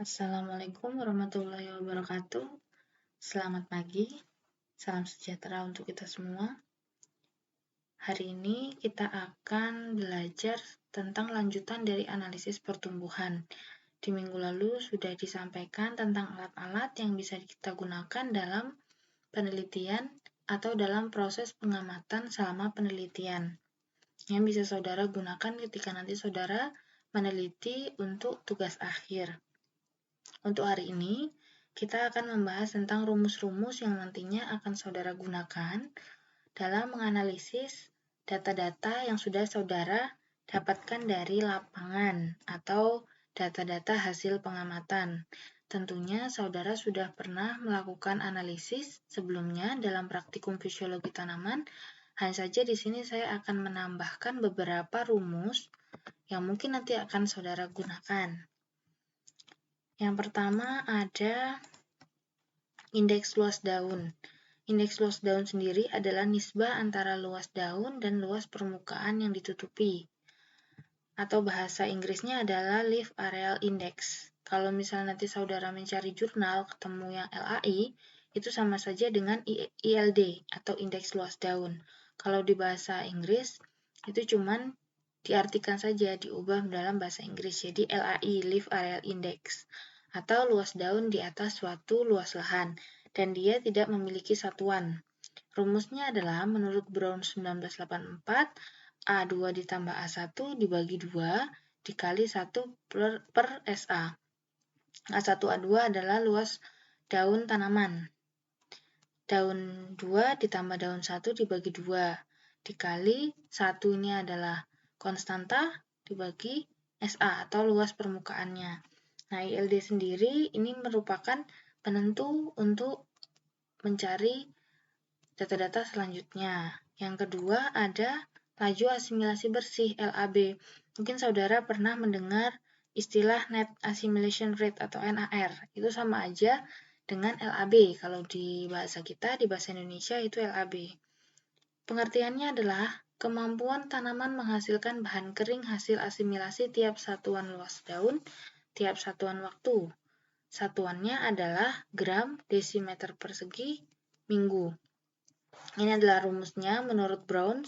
Assalamualaikum warahmatullahi wabarakatuh. Selamat pagi, salam sejahtera untuk kita semua. Hari ini kita akan belajar tentang lanjutan dari analisis pertumbuhan. Di minggu lalu sudah disampaikan tentang alat-alat yang bisa kita gunakan dalam penelitian atau dalam proses pengamatan selama penelitian. Yang bisa saudara gunakan ketika nanti saudara meneliti untuk tugas akhir. Untuk hari ini, kita akan membahas tentang rumus-rumus yang nantinya akan saudara gunakan dalam menganalisis data-data yang sudah saudara dapatkan dari lapangan atau data-data hasil pengamatan. Tentunya saudara sudah pernah melakukan analisis sebelumnya dalam praktikum fisiologi tanaman. Hanya saja di sini saya akan menambahkan beberapa rumus yang mungkin nanti akan saudara gunakan. Yang pertama ada indeks luas daun. Indeks luas daun sendiri adalah nisbah antara luas daun dan luas permukaan yang ditutupi. Atau bahasa Inggrisnya adalah Leaf Areal Index. Kalau misalnya nanti saudara mencari jurnal ketemu yang LAI, itu sama saja dengan ILD atau indeks luas daun. Kalau di bahasa Inggris, itu cuman diartikan saja, diubah dalam bahasa Inggris. Jadi LAI, Leaf Areal Index, atau luas daun di atas suatu luas lahan, dan dia tidak memiliki satuan. Rumusnya adalah menurut Brown 1984, A2 ditambah A1 dibagi 2 dikali 1 per SA. A1, A2 adalah luas daun tanaman. Daun 2 ditambah daun 1 dibagi 2 dikali 1 ini adalah konstanta dibagi SA atau luas permukaannya. Nah, ILD sendiri ini merupakan penentu untuk mencari data-data selanjutnya. Yang kedua ada laju asimilasi bersih LAB. Mungkin saudara pernah mendengar istilah Net Assimilation Rate atau NAR. Itu sama aja dengan LAB. Kalau di bahasa kita, di bahasa Indonesia itu LAB. Pengertiannya adalah kemampuan tanaman menghasilkan bahan kering hasil asimilasi tiap satuan luas daun, tiap satuan waktu. Satuannya adalah gram desimeter persegi minggu. Ini adalah rumusnya menurut Brown.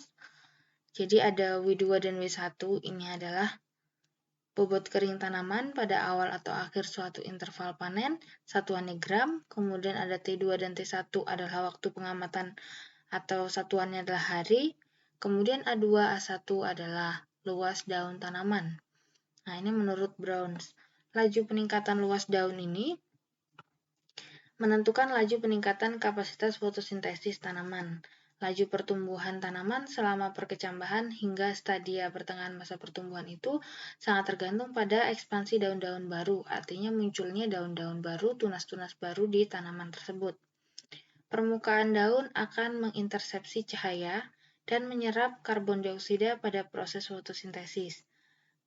Jadi ada W2 dan W1, ini adalah bobot kering tanaman pada awal atau akhir suatu interval panen, satuannya gram, kemudian ada T2 dan T1 adalah waktu pengamatan atau satuannya adalah hari, kemudian A2, A1 adalah luas daun tanaman. Nah, ini menurut Brown. Laju peningkatan luas daun ini menentukan laju peningkatan kapasitas fotosintesis tanaman. Laju pertumbuhan tanaman selama perkecambahan hingga stadia pertengahan masa pertumbuhan itu sangat tergantung pada ekspansi daun-daun baru, artinya munculnya daun-daun baru, tunas-tunas baru di tanaman tersebut. Permukaan daun akan mengintersepsi cahaya dan menyerap karbon dioksida pada proses fotosintesis.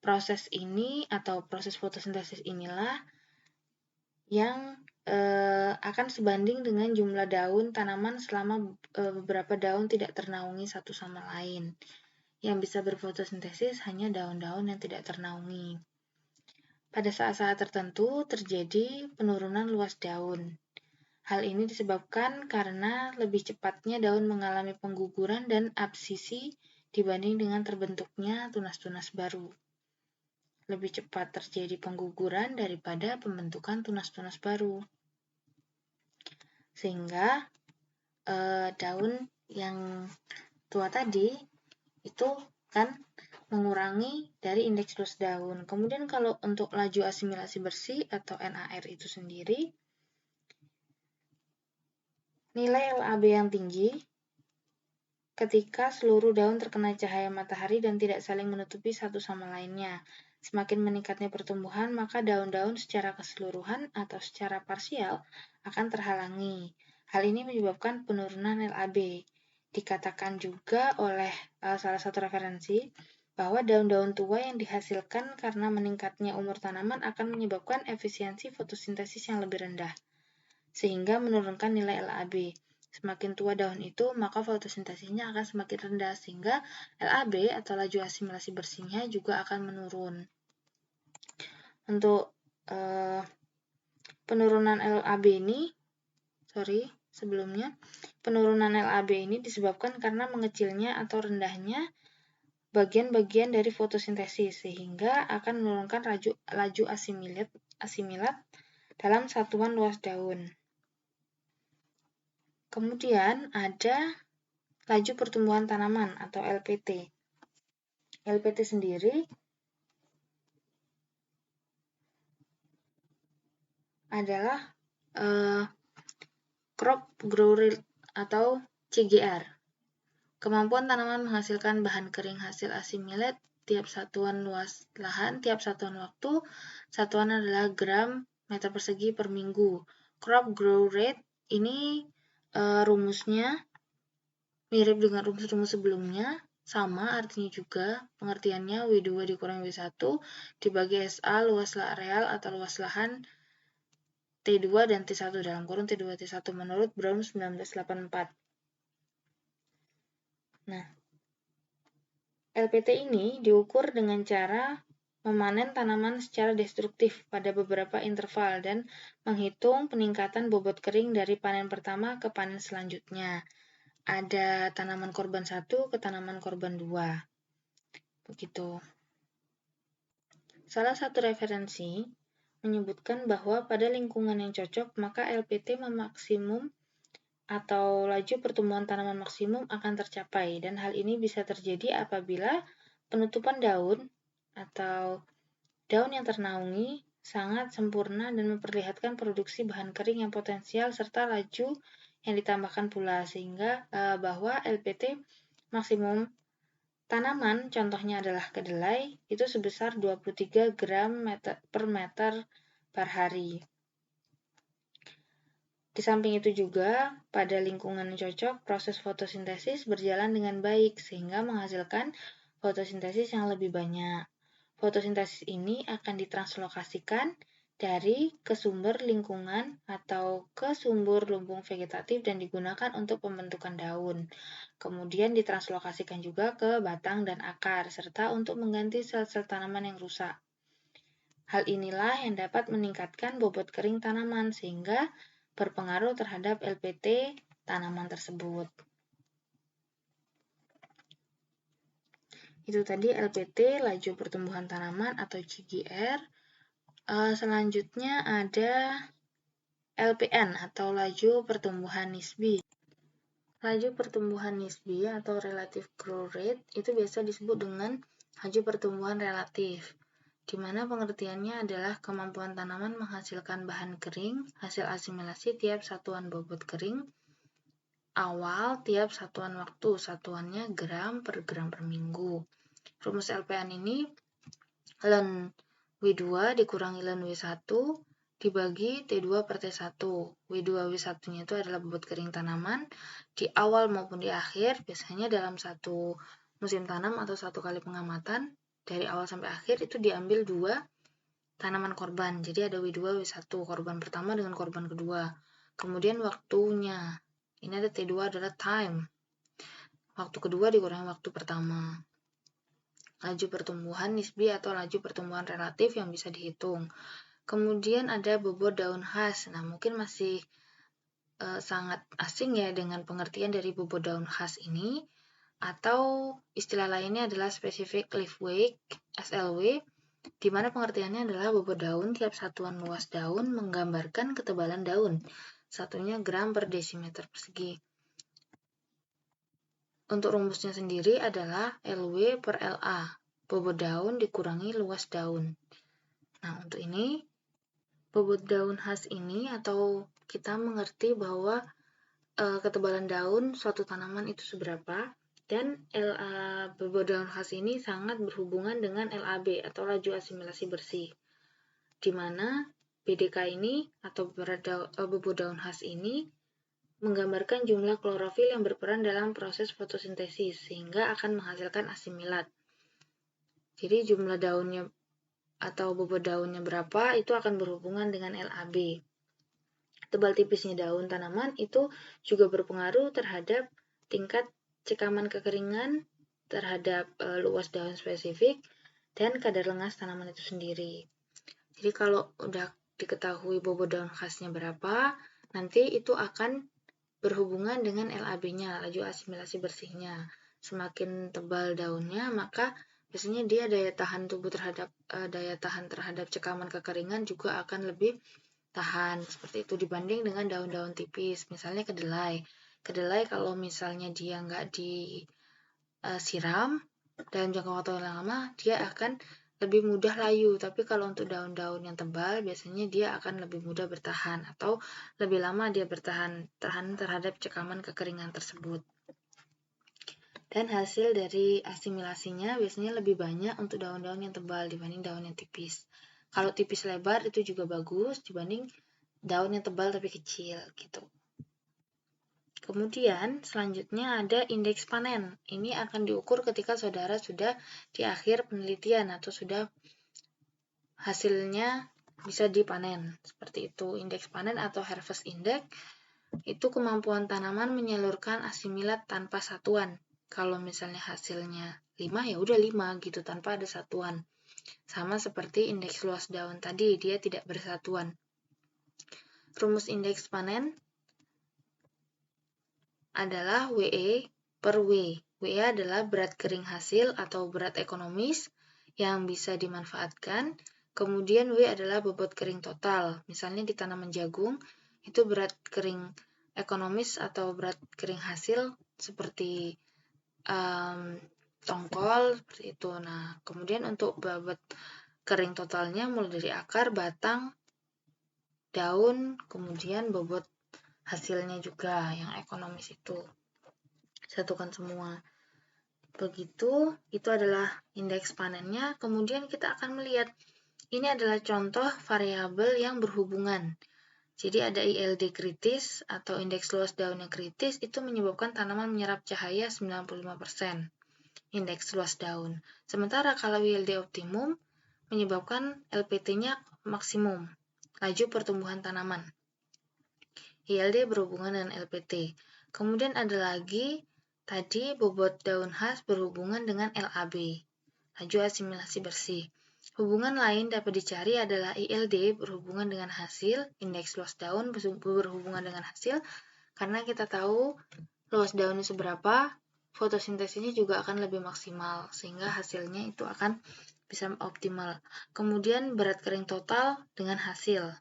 Proses ini atau proses fotosintesis inilah yang akan sebanding dengan jumlah daun tanaman selama beberapa daun tidak ternaungi satu sama lain. Yang bisa berfotosintesis hanya daun-daun yang tidak ternaungi. Pada saat-saat tertentu terjadi penurunan luas daun. Hal ini disebabkan karena lebih cepatnya daun mengalami pengguguran dan absisi dibanding dengan terbentuknya tunas-tunas baru. Lebih cepat terjadi pengguguran daripada pembentukan tunas-tunas baru. Sehingga daun yang tua tadi itu kan mengurangi dari indeks luas daun. Kemudian kalau untuk laju asimilasi bersih atau NAR itu sendiri, nilai LAB yang tinggi ketika seluruh daun terkena cahaya matahari dan tidak saling menutupi satu sama lainnya. Semakin meningkatnya pertumbuhan, maka daun-daun secara keseluruhan atau secara parsial akan terhalangi. Hal ini menyebabkan penurunan LAB. Dikatakan juga oleh salah satu referensi bahwa daun-daun tua yang dihasilkan karena meningkatnya umur tanaman akan menyebabkan efisiensi fotosintesis yang lebih rendah, sehingga menurunkan nilai LAB. Semakin tua daun itu, maka fotosintesisnya akan semakin rendah, sehingga LAB atau laju asimilasi bersihnya juga akan menurun. Untuk Penurunan LAB ini disebabkan karena mengecilnya atau rendahnya bagian-bagian dari fotosintesis, sehingga akan menurunkan laju asimilat dalam satuan luas daun. Kemudian ada laju pertumbuhan tanaman atau LPT. LPT sendiri adalah crop growth rate atau CGR. Kemampuan tanaman menghasilkan bahan kering hasil asimilat tiap satuan luas lahan, tiap satuan waktu. Satuan adalah gram meter persegi per minggu. Crop growth rate ini rumusnya mirip dengan rumus-rumus sebelumnya, sama artinya juga pengertiannya W2 dikurangi W1 dibagi SA luas areal atau luas lahan T2 dan T1 dalam kurung T2 T1 menurut Brown 1984. Nah, LPT ini diukur dengan cara memanen tanaman secara destruktif pada beberapa interval dan menghitung peningkatan bobot kering dari panen pertama ke panen selanjutnya. Ada tanaman korban 1 ke tanaman korban 2. Begitu. Salah satu referensi menyebutkan bahwa pada lingkungan yang cocok, maka LPT maksimum atau laju pertumbuhan tanaman maksimum akan tercapai, dan hal ini bisa terjadi apabila penutupan daun atau daun yang ternaungi sangat sempurna dan memperlihatkan produksi bahan kering yang potensial serta laju yang ditambahkan pula, sehingga bahwa LPT maksimum tanaman, contohnya adalah kedelai, itu sebesar 23 gram per meter per hari. Di samping itu juga, pada lingkungan yang cocok, proses fotosintesis berjalan dengan baik sehingga menghasilkan fotosintesis yang lebih banyak. Fotosintesis ini akan ditranslokasikan dari ke sumber lingkungan atau ke sumber lumbung vegetatif dan digunakan untuk pembentukan daun. Kemudian ditranslokasikan juga ke batang dan akar, serta untuk mengganti sel-sel tanaman yang rusak. Hal inilah yang dapat meningkatkan bobot kering tanaman sehingga berpengaruh terhadap LPT tanaman tersebut. Itu tadi LPT, laju pertumbuhan tanaman atau CGR. Selanjutnya ada LPN atau laju pertumbuhan nisbi. Laju pertumbuhan nisbi atau relative growth rate itu biasa disebut dengan laju pertumbuhan relatif, di mana pengertiannya adalah kemampuan tanaman menghasilkan bahan kering hasil asimilasi tiap satuan bobot kering awal tiap satuan waktu, satuannya gram per minggu. Rumus LPN ini ln W2 dikurangi ln W1 dibagi T2 per T1. W2 W1-nya itu adalah bobot kering tanaman di awal maupun di akhir, biasanya dalam satu musim tanam atau satu kali pengamatan, dari awal sampai akhir itu diambil 2 tanaman korban. Jadi ada W2, W1, korban pertama dengan korban kedua. Kemudian waktunya, ini ada T2 adalah time. Waktu kedua dikurangi waktu pertama. Laju pertumbuhan nisbi atau laju pertumbuhan relatif yang bisa dihitung. Kemudian ada bobot daun khas. Nah, mungkin masih sangat asing ya dengan pengertian dari bobot daun khas ini, atau istilah lainnya adalah specific leaf weight (SLW), di mana pengertiannya adalah bobot daun tiap satuan luas daun menggambarkan ketebalan daun. Satunya gram per desimeter persegi. Untuk rumusnya sendiri adalah LW per LA, bobot daun dikurangi luas daun. Nah, untuk ini bobot daun khas ini atau kita mengerti bahwa ketebalan daun suatu tanaman itu seberapa, dan bobot daun khas ini sangat berhubungan dengan LAB atau laju asimilasi bersih, di mana BDK ini atau bobot daun khas ini menggambarkan jumlah klorofil yang berperan dalam proses fotosintesis sehingga akan menghasilkan asimilat. Jadi jumlah daunnya atau bobot daunnya berapa itu akan berhubungan dengan LAB. Tebal tipisnya daun tanaman itu juga berpengaruh terhadap tingkat cekaman kekeringan terhadap luas daun spesifik dan kadar lengas tanaman itu sendiri. Jadi kalau udah diketahui bobot daun khasnya berapa, nanti itu akan berhubungan dengan LAB-nya, laju asimilasi bersihnya. Semakin tebal daunnya, maka biasanya dia daya tahan terhadap cekaman kekeringan juga akan lebih tahan, seperti itu dibanding dengan daun-daun tipis. Misalnya kedelai. Kedelai kalau misalnya dia nggak disiram dalam jangka waktu yang lama, dia akan lebih mudah layu. Tapi kalau untuk daun-daun yang tebal, biasanya dia akan lebih mudah bertahan atau lebih lama dia tahan terhadap cekaman kekeringan tersebut. Dan hasil dari asimilasinya biasanya lebih banyak untuk daun-daun yang tebal dibanding daun yang tipis. Kalau tipis lebar itu juga bagus dibanding daun yang tebal tapi kecil gitu. Kemudian selanjutnya ada indeks panen. Ini akan diukur ketika saudara sudah di akhir penelitian atau sudah hasilnya bisa dipanen. Seperti itu, indeks panen atau harvest index itu kemampuan tanaman menyalurkan asimilat tanpa satuan. Kalau misalnya hasilnya 5 ya udah 5 gitu tanpa ada satuan. Sama seperti indeks luas daun tadi, dia tidak bersatuan. Rumus indeks panen adalah WE per W. WE adalah berat kering hasil atau berat ekonomis yang bisa dimanfaatkan. Kemudian W adalah bobot kering total. Misalnya di tanaman jagung, itu berat kering ekonomis atau berat kering hasil seperti tongkol, seperti itu. Nah, kemudian untuk bobot kering totalnya mulai dari akar, batang, daun, kemudian bobot hasilnya juga yang ekonomis itu. Satukan semua. Begitu, itu adalah indeks panennya. Kemudian kita akan melihat, ini adalah contoh variabel yang berhubungan. Jadi ada ILD kritis atau indeks luas daun yang kritis, itu menyebabkan tanaman menyerap cahaya 95%. Indeks luas daun. Sementara kalau ILD optimum menyebabkan LPT-nya maksimum, laju pertumbuhan tanaman. ILD berhubungan dengan LPT. Kemudian ada lagi tadi bobot daun khas berhubungan dengan LAB, laju asimilasi bersih. Hubungan lain dapat dicari adalah ILD berhubungan dengan hasil, indeks luas daun berhubungan dengan hasil, karena kita tahu luas daunnya seberapa, fotosintesisnya juga akan lebih maksimal, sehingga hasilnya itu akan bisa optimal. Kemudian berat kering total dengan hasil.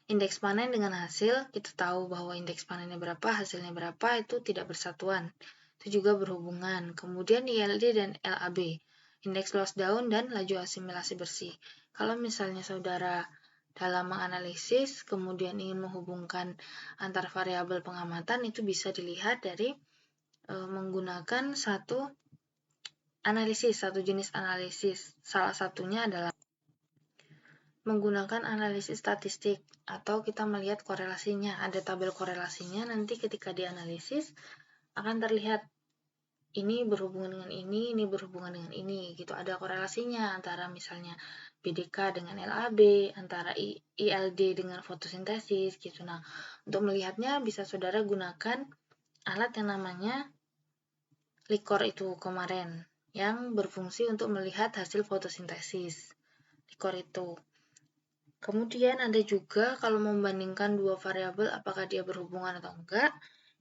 Indeks panen dengan hasil, kita tahu bahwa indeks panennya berapa, hasilnya berapa, itu tidak bersatuan. Itu juga berhubungan. Kemudian ILD dan LAB, indeks luas daun dan laju asimilasi bersih. Kalau misalnya saudara dalam menganalisis, kemudian ingin menghubungkan antar variabel pengamatan, itu bisa dilihat dari menggunakan satu jenis analisis. Salah satunya adalah menggunakan analisis statistik atau kita melihat korelasinya. Ada tabel korelasinya, nanti ketika dianalisis akan terlihat ini berhubungan dengan ini berhubungan dengan ini gitu. Ada korelasinya antara misalnya BDK dengan LAB, antara ILD dengan fotosintesis gitu. Nah, untuk melihatnya bisa saudara gunakan alat yang namanya LICOR itu kemarin yang berfungsi untuk melihat hasil fotosintesis. LICOR itu. Kemudian ada juga kalau membandingkan dua variabel apakah dia berhubungan atau enggak,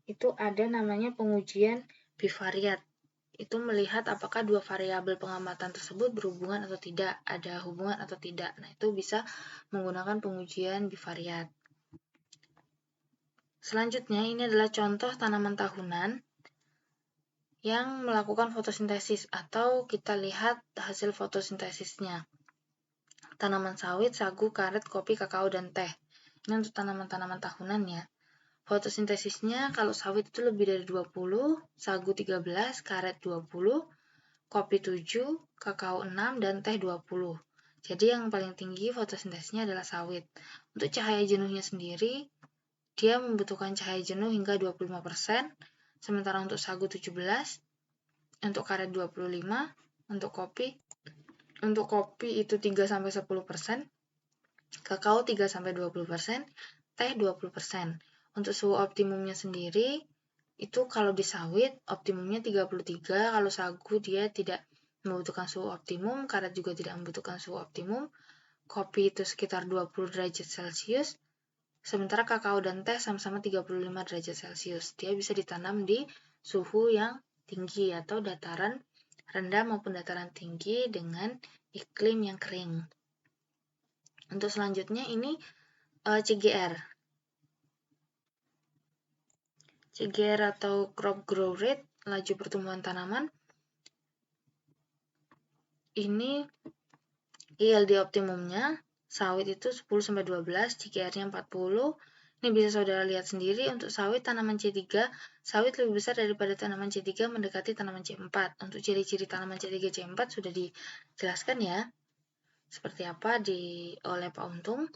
itu ada namanya pengujian bivariat. Itu melihat apakah dua variabel pengamatan tersebut berhubungan atau tidak, ada hubungan atau tidak. Nah, itu bisa menggunakan pengujian bivariat. Selanjutnya, ini adalah contoh tanaman tahunan yang melakukan fotosintesis atau kita lihat hasil fotosintesisnya. Tanaman sawit, sagu, karet, kopi, kakao, dan teh. Ini untuk tanaman-tanaman tahunan ya. Fotosintesisnya kalau sawit itu lebih dari 20, sagu 13, karet 20, kopi 7, kakao 6, dan teh 20. Jadi yang paling tinggi fotosintesisnya adalah sawit. Untuk cahaya jenuhnya sendiri, dia membutuhkan cahaya jenuh hingga 25%, sementara untuk sagu 17, untuk karet 25, untuk kopi itu 3-10%, kakao 3-20%, teh 20%. Untuk suhu optimumnya sendiri, itu kalau di sawit optimumnya 33, kalau sagu dia tidak membutuhkan suhu optimum, karet juga tidak membutuhkan suhu optimum, kopi itu sekitar 20 derajat Celcius, sementara kakao dan teh sama-sama 35 derajat Celcius. Dia bisa ditanam di suhu yang tinggi atau dataran rendah maupun dataran tinggi dengan iklim yang kering. Untuk selanjutnya ini CGR. CGR atau crop growth rate, laju pertumbuhan tanaman. Ini ILD optimumnya, sawit itu 10-12, CGR-nya 40. Ini bisa saudara lihat sendiri, untuk sawit tanaman C3, sawit lebih besar daripada tanaman C3 mendekati tanaman C4. Untuk ciri-ciri tanaman C3, C4 sudah dijelaskan ya, seperti apa oleh Pak Untung.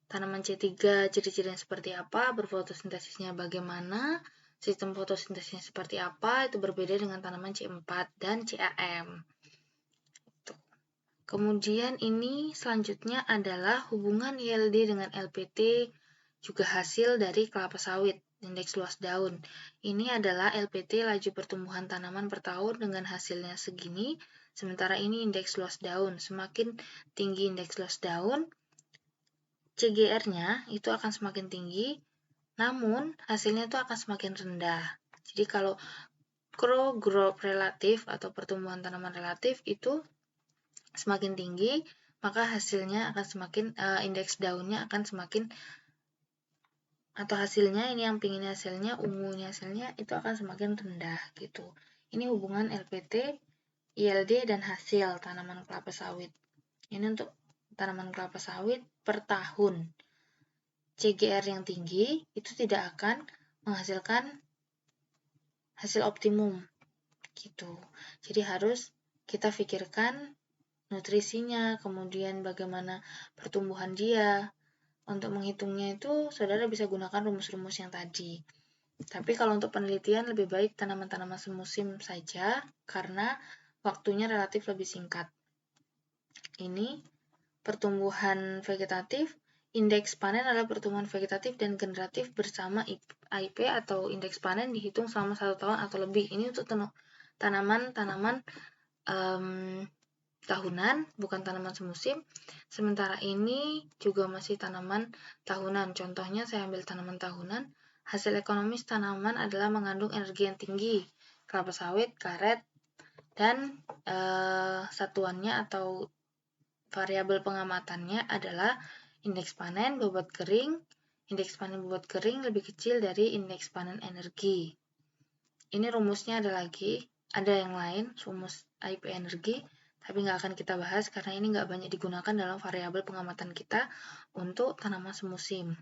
Tanaman C3 ciri-cirinya seperti apa, berfotosintesisnya bagaimana, sistem fotosintesisnya seperti apa, itu berbeda dengan tanaman C4 dan CAM. Kemudian ini selanjutnya adalah hubungan ILD dengan LPT, juga hasil dari kelapa sawit, indeks luas daun. Ini adalah LPT, laju pertumbuhan tanaman per tahun, dengan hasilnya segini, sementara ini indeks luas daun. Semakin tinggi indeks luas daun, CGR-nya itu akan semakin tinggi, namun hasilnya itu akan semakin rendah. Jadi kalau growth relatif atau pertumbuhan tanaman relatif itu semakin tinggi, maka hasilnya akan semakin, indeks daunnya akan semakin, atau hasilnya ini yang pingin hasilnya, ungunya hasilnya itu akan semakin rendah gitu. Ini hubungan LPT, ILD, dan hasil tanaman kelapa sawit. Ini untuk tanaman kelapa sawit per tahun. CGR yang tinggi itu tidak akan menghasilkan hasil optimum gitu. Jadi harus kita pikirkan nutrisinya, kemudian bagaimana pertumbuhan dia. Untuk menghitungnya itu saudara bisa gunakan rumus-rumus yang tadi. Tapi kalau untuk penelitian lebih baik tanaman-tanaman semusim saja karena waktunya relatif lebih singkat. Ini pertumbuhan vegetatif. Indeks panen adalah pertumbuhan vegetatif dan generatif bersama IP atau indeks panen dihitung selama 1 tahun atau lebih. Ini untuk tanaman-tanaman tahunan, bukan tanaman semusim. Sementara ini juga masih tanaman tahunan. Contohnya saya ambil tanaman tahunan. Hasil ekonomis tanaman adalah mengandung energi yang tinggi. Kelapa sawit, karet, dan satuannya atau variabel pengamatannya adalah indeks panen, bobot kering. Indeks panen bobot kering lebih kecil dari indeks panen energi. Ini rumusnya ada yang lain, rumus IP energi, tapi nggak akan kita bahas karena ini nggak banyak digunakan dalam variabel pengamatan kita untuk tanaman semusim.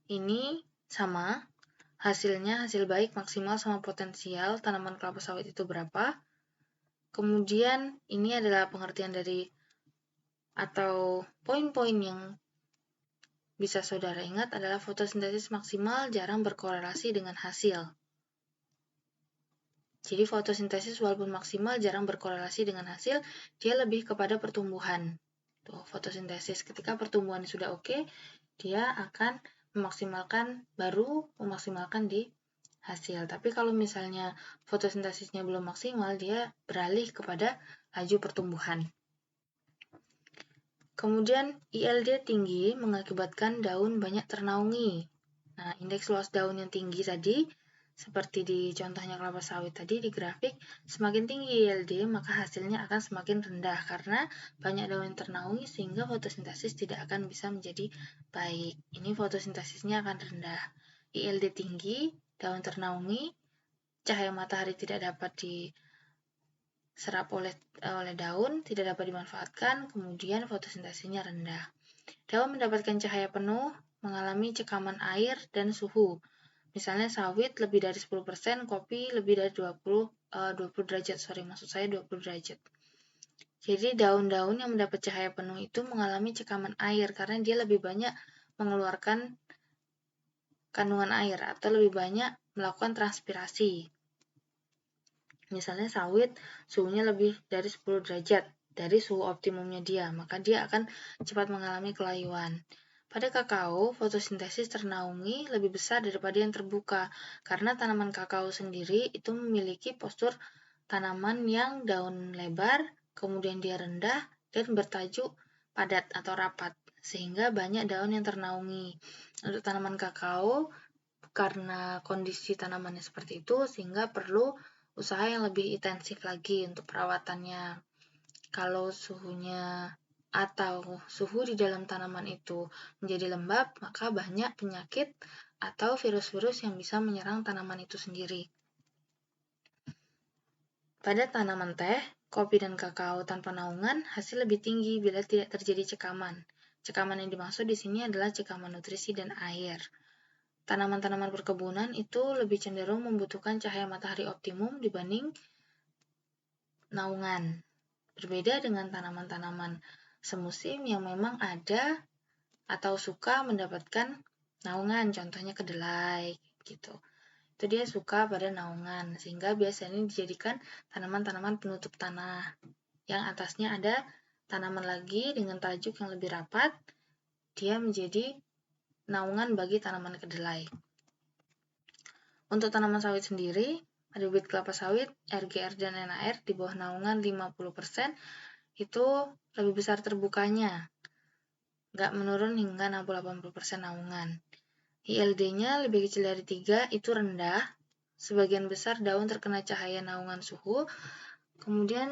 Ini sama, hasilnya hasil baik maksimal sama potensial tanaman kelapa sawit itu berapa. Kemudian ini adalah pengertian dari atau poin-poin yang bisa saudara ingat adalah fotosintesis maksimal jarang berkorelasi dengan hasil. Jadi fotosintesis walaupun maksimal jarang berkorelasi dengan hasil, dia lebih kepada pertumbuhan. Tuh, fotosintesis ketika pertumbuhan sudah oke, dia akan memaksimalkan di hasil. Tapi kalau misalnya fotosintesisnya belum maksimal, dia beralih kepada laju pertumbuhan. Kemudian ILD tinggi mengakibatkan daun banyak ternaungi. Nah, indeks luas daun yang tinggi tadi, seperti di contohnya kelapa sawit tadi di grafik, semakin tinggi ILD maka hasilnya akan semakin rendah karena banyak daun yang ternaungi sehingga fotosintesis tidak akan bisa menjadi baik. Ini fotosintesisnya akan rendah. ILD tinggi, daun ternaungi, cahaya matahari tidak dapat diserap oleh daun, tidak dapat dimanfaatkan, kemudian fotosintesisnya rendah. Daun mendapatkan cahaya penuh, mengalami cekaman air dan suhu. Misalnya sawit lebih dari 10%, kopi lebih dari 20 derajat, 20 derajat. Jadi daun-daun yang mendapat cahaya penuh itu mengalami cekaman air karena dia lebih banyak mengeluarkan kandungan air atau lebih banyak melakukan transpirasi. Misalnya sawit suhunya lebih dari 10 derajat dari suhu optimumnya dia, maka dia akan cepat mengalami kelayuan. Pada kakao, fotosintesis ternaungi lebih besar daripada yang terbuka, karena tanaman kakao sendiri itu memiliki postur tanaman yang daun lebar, kemudian dia rendah, dan bertajuk padat atau rapat, sehingga banyak daun yang ternaungi. Untuk tanaman kakao, karena kondisi tanamannya seperti itu, sehingga perlu usaha yang lebih intensif lagi untuk perawatannya. Kalau suhunya atau suhu di dalam tanaman itu menjadi lembab, maka banyak penyakit atau virus-virus yang bisa menyerang tanaman itu sendiri. Pada tanaman teh, kopi dan kakao tanpa naungan, hasil lebih tinggi bila tidak terjadi cekaman. Cekaman yang dimaksud di sini adalah cekaman nutrisi dan air. Tanaman-tanaman perkebunan itu lebih cenderung membutuhkan cahaya matahari optimum dibanding naungan. Berbeda dengan tanaman-tanaman semusim yang memang ada atau suka mendapatkan naungan, contohnya kedelai gitu. Itu dia suka pada naungan, sehingga biasanya dijadikan tanaman-tanaman penutup tanah. Yang atasnya ada tanaman lagi dengan tajuk yang lebih rapat, dia menjadi naungan bagi tanaman kedelai. Untuk tanaman sawit sendiri, ada bibit kelapa sawit, RGR dan NAR di bawah naungan 50%, itu lebih besar terbukanya, nggak menurun hingga 60-80% naungan. ILD-nya lebih kecil dari 3, itu rendah, sebagian besar daun terkena cahaya naungan suhu, kemudian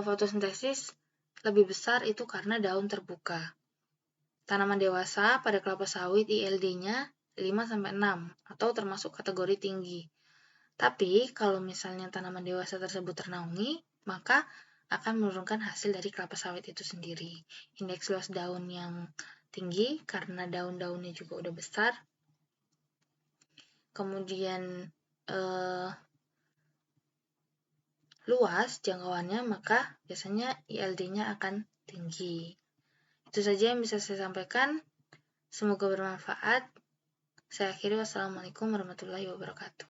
fotosintesis lebih besar itu karena daun terbuka. Tanaman dewasa pada kelapa sawit ILD-nya 5-6 atau termasuk kategori tinggi. Tapi kalau misalnya tanaman dewasa tersebut ternaungi, maka akan menurunkan hasil dari kelapa sawit itu sendiri. Indeks luas daun yang tinggi karena daun-daunnya juga udah besar. Kemudian luas jangkauannya, maka biasanya ILD-nya akan tinggi. Itu saja yang bisa saya sampaikan. Semoga bermanfaat. Saya akhiri, wassalamualaikum warahmatullahi wabarakatuh.